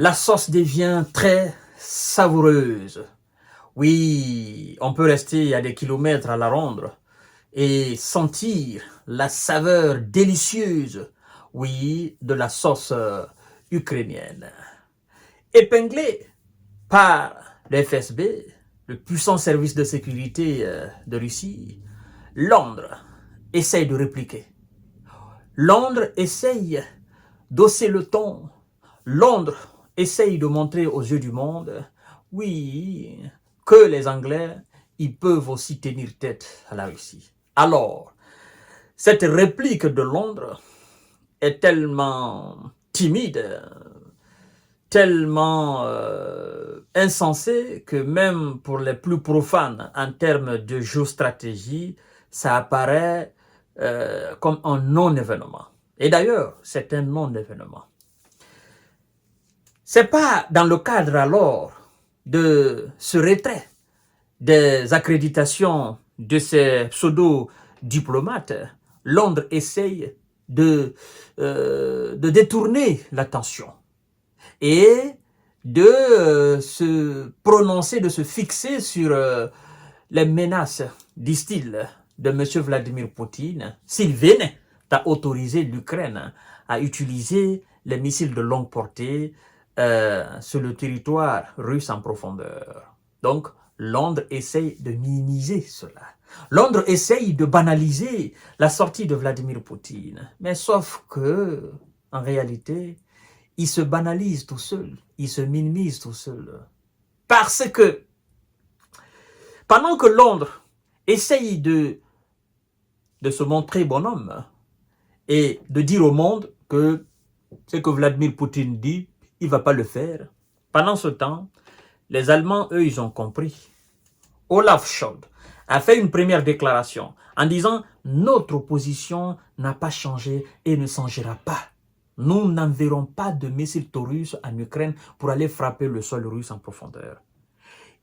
La sauce devient très savoureuse. Oui, on peut rester à des kilomètres à la ronde et sentir la saveur délicieuse, oui, de la sauce ukrainienne. Épinglé par le FSB, le puissant service de sécurité de Russie, Londres essaye de répliquer. Londres essaye d'hausser le ton. Londres essaye de montrer aux yeux du monde, oui, que les Anglais, ils peuvent aussi tenir tête à la Russie. Alors, cette réplique de Londres est tellement timide, tellement insensée que même pour les plus profanes en termes de géostratégie, ça apparaît comme un non-événement. Et d'ailleurs, c'est un non-événement. C'est pas dans le cadre alors de ce retrait des accréditations de ces pseudo-diplomates, Londres essaye de détourner l'attention et de se prononcer, de se fixer sur les menaces, disent-ils, de M. Vladimir Poutine, s'il venait à autoriser l'Ukraine à utiliser les missiles de longue portée sur le territoire russe en profondeur. Donc, Londres essaye de minimiser cela. Londres essaye de banaliser la sortie de Vladimir Poutine. Mais sauf que, en réalité, il se banalise tout seul, il se minimise tout seul. Parce que, pendant que Londres essaye de se montrer bonhomme et de dire au monde que ce que Vladimir Poutine dit, il ne va pas le faire. Pendant ce temps, les Allemands, eux, ils ont compris. Olaf Scholz a fait une première déclaration en disant « Notre position n'a pas changé et ne changera pas. Nous n'enverrons pas de missiles russes en Ukraine pour aller frapper le sol russe en profondeur. »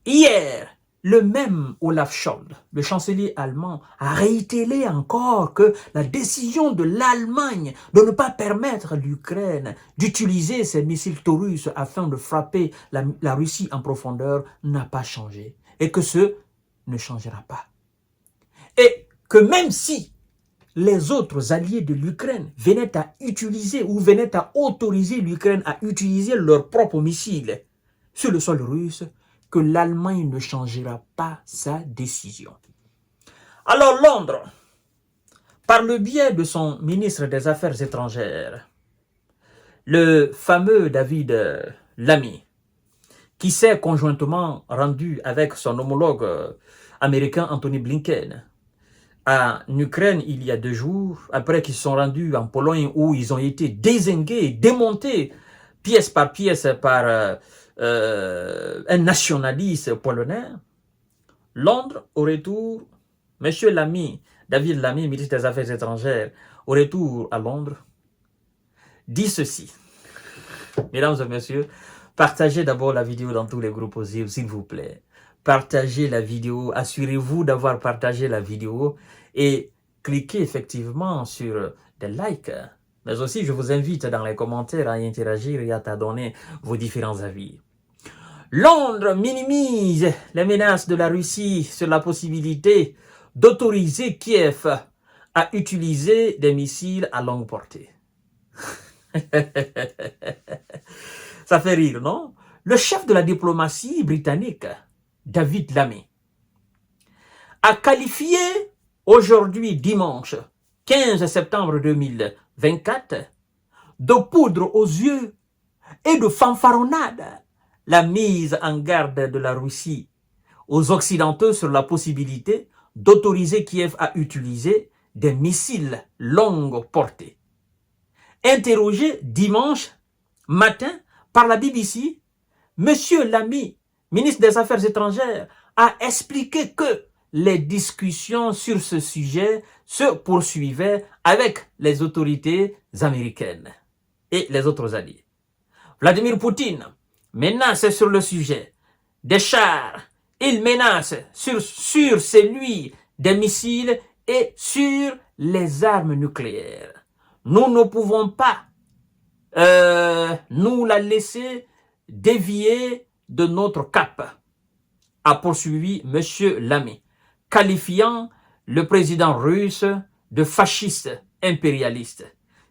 Hier, le même Olaf Scholz, le chancelier allemand, a réitéré encore que la décision de l'Allemagne de ne pas permettre à l'Ukraine d'utiliser ces missiles russes afin de frapper la Russie en profondeur n'a pas changé et que ce ne changera pas. Et que même si les autres alliés de l'Ukraine venaient à utiliser ou venaient à autoriser l'Ukraine à utiliser leurs propres missiles sur le sol russe, que l'Allemagne ne changera pas sa décision. Alors Londres, par le biais de son ministre des Affaires étrangères, le fameux David Lammy, qui s'est conjointement rendu avec son homologue américain Anthony Blinken en Ukraine il y a 2 jours, après qu'ils sont rendus en Pologne où ils ont été dézingués, démontés pièce par pièce par un nationaliste polonais. Londres, au retour, M. Lammy, David Lammy, ministre des Affaires étrangères, au retour à Londres, dit ceci. Mesdames et messieurs, partagez d'abord la vidéo dans tous les groupes possibles, s'il vous plaît. Partagez la vidéo, assurez-vous d'avoir partagé la vidéo et cliquez effectivement sur des likes. Mais aussi, je vous invite dans les commentaires à interagir et à donner vos différents avis. Londres minimise les menaces de la Russie sur la possibilité d'autoriser Kiev à utiliser des missiles à longue portée. Ça fait rire, non? Le chef de la diplomatie britannique, David Lammy, a qualifié aujourd'hui, dimanche 15 septembre 2024, de poudre aux yeux et de fanfaronnade la mise en garde de la Russie aux Occidentaux sur la possibilité d'autoriser Kiev à utiliser des missiles longue portée. Interrogé dimanche matin par la BBC, M. Lammy, ministre des Affaires étrangères, a expliqué que les discussions sur ce sujet se poursuivaient avec les autorités américaines et les autres alliés. Vladimir Poutine menace sur le sujet des chars, il menace sur celui des missiles et sur les armes nucléaires. Nous ne pouvons pas nous la laisser dévié de notre cap, a poursuivi M. Lamy, qualifiant le président russe de fasciste impérialiste.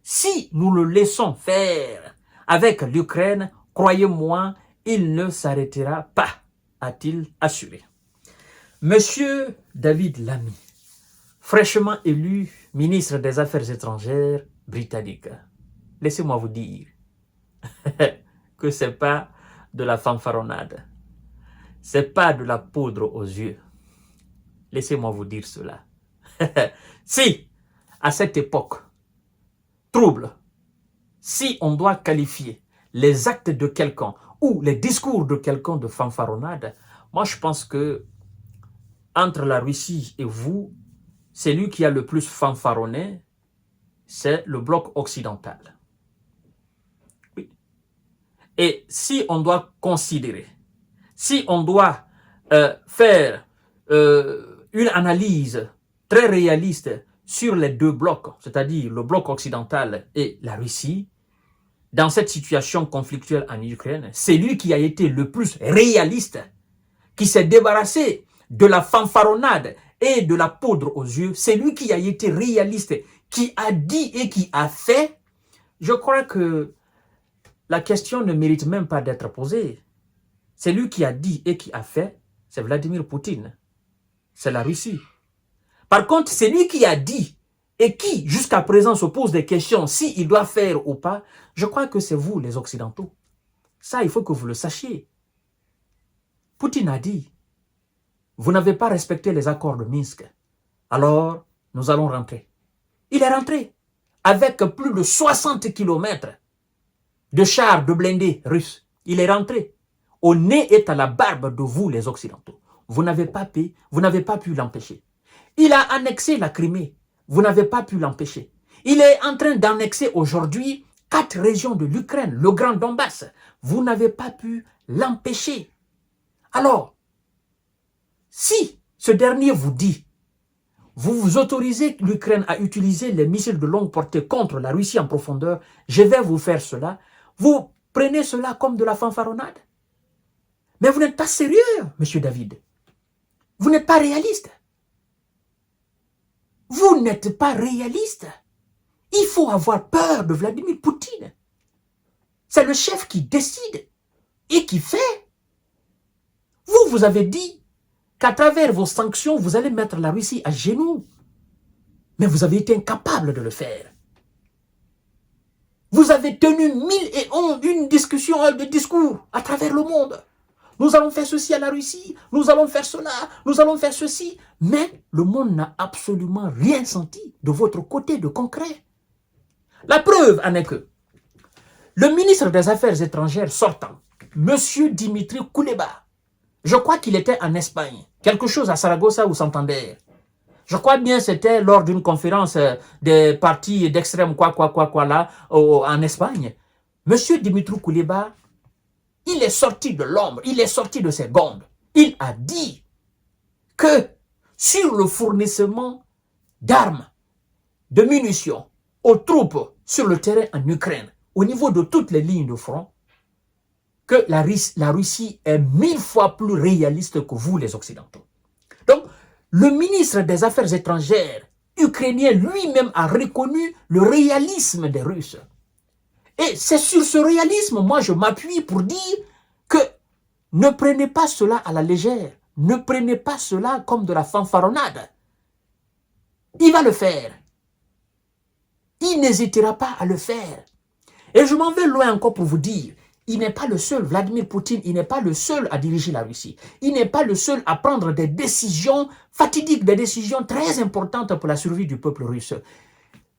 Si nous le laissons faire avec l'Ukraine, croyez-moi, il ne s'arrêtera pas, a-t-il assuré. Monsieur David Lamy, fraîchement élu ministre des Affaires étrangères britannique, laissez-moi vous dire que ce n'est pas de la fanfaronnade, ce n'est pas de la poudre aux yeux. Laissez-moi vous dire cela. Si, à cette époque trouble, si on doit qualifier les actes de quelqu'un ou les discours de quelqu'un de fanfaronnade, moi je pense que entre la Russie et vous, celui qui a le plus fanfaronné, c'est le bloc occidental. Oui. Et si on doit considérer, si on doit faire une analyse très réaliste sur les deux blocs, c'est-à-dire le bloc occidental et la Russie, dans cette situation conflictuelle en Ukraine, c'est lui qui a été le plus réaliste, qui s'est débarrassé de la fanfaronnade et de la poudre aux yeux, c'est lui qui a été réaliste, qui a dit et qui a fait. Je crois que la question ne mérite même pas d'être posée. C'est lui qui a dit et qui a fait, c'est Vladimir Poutine. C'est la Russie. Par contre, c'est lui qui a dit et qui, jusqu'à présent, se pose des questions s'il doit faire ou pas, je crois que c'est vous, les Occidentaux. Ça, il faut que vous le sachiez. Poutine a dit, vous n'avez pas respecté les accords de Minsk, alors nous allons rentrer. Il est rentré avec plus de 60 km de chars, de blindés russes. Il est rentré. Au nez et à la barbe de vous, les Occidentaux. Vous n'avez pas pu l'empêcher. Il a annexé la Crimée. Vous n'avez pas pu l'empêcher. Il est en train d'annexer aujourd'hui 4 régions de l'Ukraine, le Grand Donbass. Vous n'avez pas pu l'empêcher. Alors, si ce dernier vous dit, vous autorisez l'Ukraine à utiliser les missiles de longue portée contre la Russie en profondeur, je vais vous faire cela, vous prenez cela comme de la fanfaronnade. Mais vous n'êtes pas sérieux, monsieur David. Vous n'êtes pas réaliste. Vous n'êtes pas réaliste. Il faut avoir peur de Vladimir Poutine. C'est le chef qui décide et qui fait. Vous avez dit qu'à travers vos sanctions, vous allez mettre la Russie à genoux. Mais vous avez été incapable de le faire. Vous avez tenu 1001 discussions, des discours à travers le monde. Nous allons faire ceci à la Russie, nous allons faire cela, nous allons faire ceci. Mais le monde n'a absolument rien senti de votre côté de concret. La preuve en est que le ministre des Affaires étrangères sortant, M. Dimitri Kuleba, je crois qu'il était en Espagne, quelque chose à Saragossa ou Santander. Je crois bien c'était lors d'une conférence des partis d'extrême là, en Espagne. M. Dimitri Kuleba, il est sorti de l'ombre, il est sorti de ses gonds. Il a dit que sur le fournissement d'armes, de munitions aux troupes sur le terrain en Ukraine, au niveau de toutes les lignes de front, que la Russie est 1000 fois plus réaliste que vous, les Occidentaux. Donc, le ministre des Affaires étrangères ukrainien lui-même a reconnu le réalisme des Russes. Et c'est sur ce réalisme, moi, je m'appuie pour dire que ne prenez pas cela à la légère. Ne prenez pas cela comme de la fanfaronnade. Il va le faire. Il n'hésitera pas à le faire. Et je m'en vais loin encore pour vous dire, il n'est pas le seul, Vladimir Poutine, il n'est pas le seul à diriger la Russie. Il n'est pas le seul à prendre des décisions fatidiques, des décisions très importantes pour la survie du peuple russe.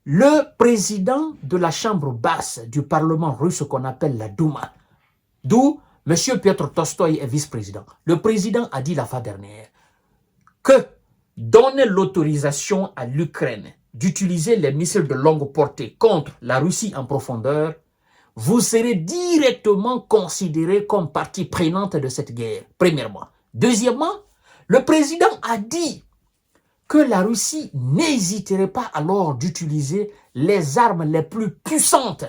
Le président de la chambre basse du Parlement russe qu'on appelle la Douma, d'où M. Piotr Tolstoï est vice-président. Le président a dit la fois dernière que donner l'autorisation à l'Ukraine d'utiliser les missiles de longue portée contre la Russie en profondeur, vous serez directement considéré comme partie prenante de cette guerre, premièrement. Deuxièmement, le président a dit que la Russie n'hésiterait pas alors d'utiliser les armes les plus puissantes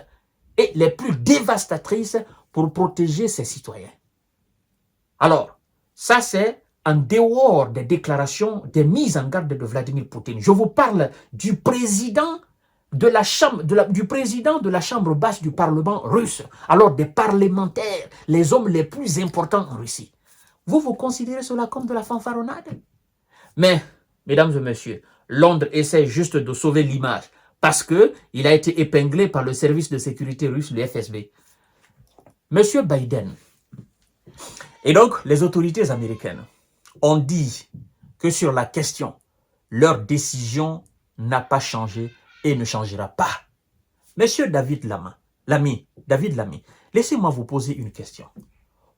et les plus dévastatrices pour protéger ses citoyens. Alors, ça c'est en dehors des déclarations, des mises en garde de Vladimir Poutine. Je vous parle du président de la chambre, du président de la chambre basse du Parlement russe, alors des parlementaires, les hommes les plus importants en Russie. Vous considérez cela comme de la fanfaronnade? Mais, mesdames et messieurs, Londres essaie juste de sauver l'image parce qu'il a été épinglé par le service de sécurité russe, le FSB. Monsieur Biden et donc les autorités américaines ont dit que sur la question, leur décision n'a pas changé et ne changera pas. Monsieur David Lamy, laissez-moi vous poser une question.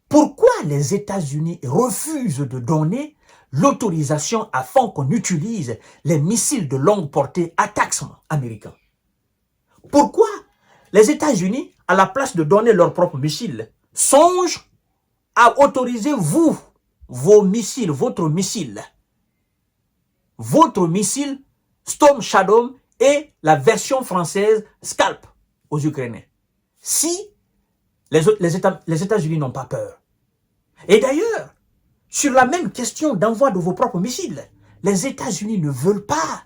Pourquoi les États-Unis refusent de donner l'autorisation afin qu'on utilise les missiles de longue portée ATACMS américains? Pourquoi les États-Unis, à la place de donner leurs propres missiles, songent à autoriser vos missiles, votre missile Storm Shadow et la version française Scalp aux Ukrainiens? Si les États-Unis n'ont pas peur. Et d'ailleurs, sur la même question d'envoi de vos propres missiles, les États-Unis ne veulent pas.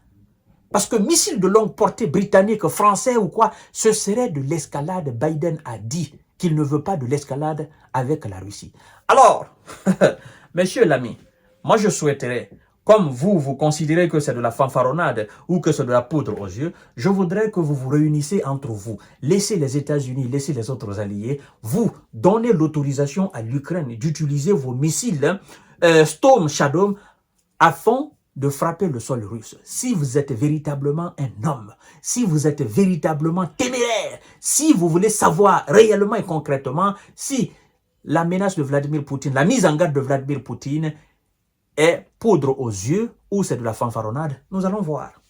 Parce que missiles de longue portée britanniques, français ou quoi, ce serait de l'escalade. Biden a dit qu'il ne veut pas de l'escalade avec la Russie. Alors, monsieur l'ami, moi je souhaiterais, comme vous considérez que c'est de la fanfaronnade ou que c'est de la poudre aux yeux, je voudrais que vous vous réunissez entre vous. Laissez les États-Unis, laissez les autres alliés, vous donnez l'autorisation à l'Ukraine d'utiliser vos missiles Storm Shadow afin de frapper le sol russe. Si vous êtes véritablement un homme, si vous êtes véritablement téméraire, si vous voulez savoir réellement et concrètement si la menace de Vladimir Poutine, la mise en garde de Vladimir Poutine est poudre aux yeux ou c'est de la fanfaronnade, nous allons voir.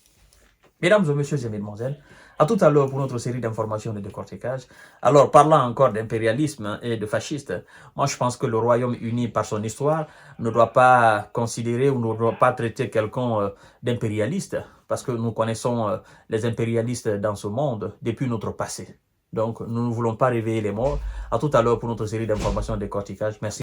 Mesdames et messieurs et mesdemoiselles, à tout à l'heure pour notre série d'informations et de décortiquage. Alors, parlant encore d'impérialisme et de fasciste, moi je pense que le Royaume-Uni, par son histoire, ne doit pas considérer ou ne doit pas traiter quelqu'un d'impérialiste, parce que nous connaissons les impérialistes dans ce monde depuis notre passé. Donc, nous ne voulons pas réveiller les morts. À tout à l'heure pour notre série d'informations et de décortiquage. Merci.